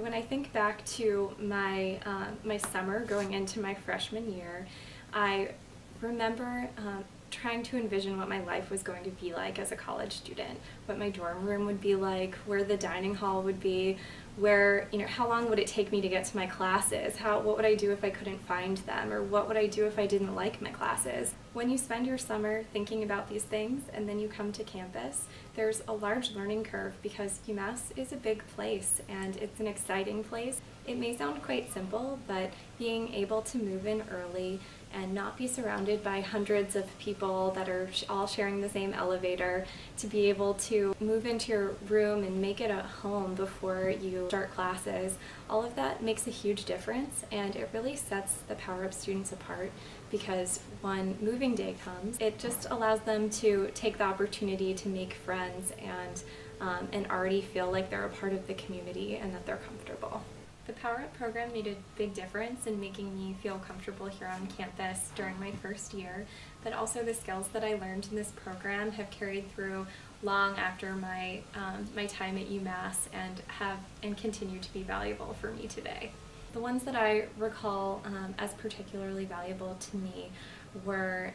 When I think back to my summer going into my freshman year, I remember trying to envision what my life was going to be like as a college student, what my dorm room would be like, where the dining hall would be, where, how long would it take me to get to my classes, what would I do if I couldn't find them, or what would I do if I didn't like my classes. When you spend your summer thinking about these things and then you come to campus, there's a large learning curve because UMass is a big place and it's an exciting place. It may sound quite simple, but being able to move in early and not be surrounded by hundreds of people that are all sharing the same elevator, to be able to move into your room and make it a home before you start classes, all of that makes a huge difference, and it really sets the Power Up students apart because when moving day comes, it just allows them to take the opportunity to make friends and already feel like they're a part of the community and that they're comfortable. The Power Up program made a big difference in making me feel comfortable here on campus during my first year, but also the skills that I learned in this program have carried through long after my time at UMass and continue to be valuable for me today. The ones that I recall as particularly valuable to me were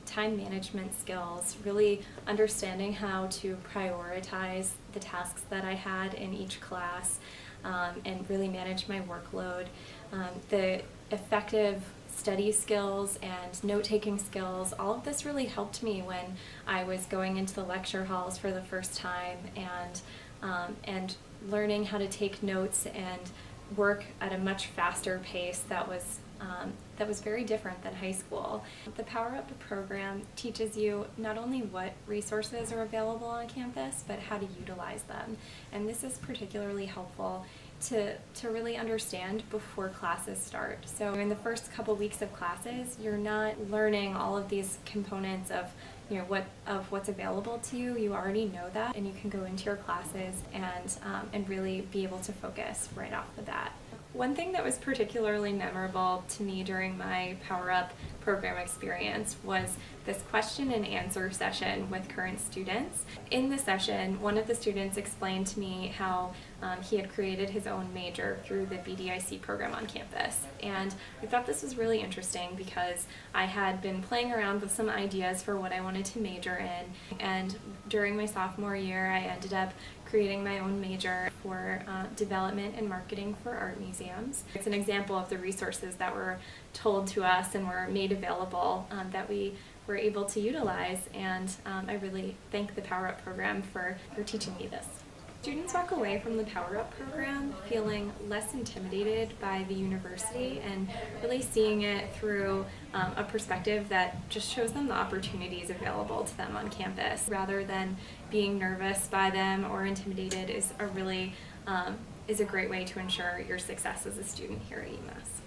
time management skills, really understanding how to prioritize the tasks that I had in each class, and really manage my workload. The effective study skills and note-taking skills, all of this really helped me when I was going into the lecture halls for the first time and learning how to take notes and work at a much faster pace that was very different than high school. The Power Up program teaches you not only what resources are available on campus, but how to utilize them. And this is particularly helpful to really understand before classes start. So in the first couple weeks of classes, you're not learning all of these components of what's available to you. You already know that, and you can go into your classes and really be able to focus right off the bat. One thing that was particularly memorable to me during my Power Up program experience was this question and answer session with current students. In the session, one of the students explained to me how he had created his own major through the BDIC program on campus. And I thought this was really interesting because I had been playing around with some ideas for what I wanted to major in. And during my sophomore year, I ended up creating my own major for development and marketing for art museums. It's an example of the resources that were told to us and were made available that we were able to utilize, and I really thank the Power Up program for teaching me this. Students walk away from the Power Up program feeling less intimidated by the university and really seeing it through a perspective that just shows them the opportunities available to them on campus, rather than being nervous by them or intimidated is a great way to ensure your success as a student here at UMass.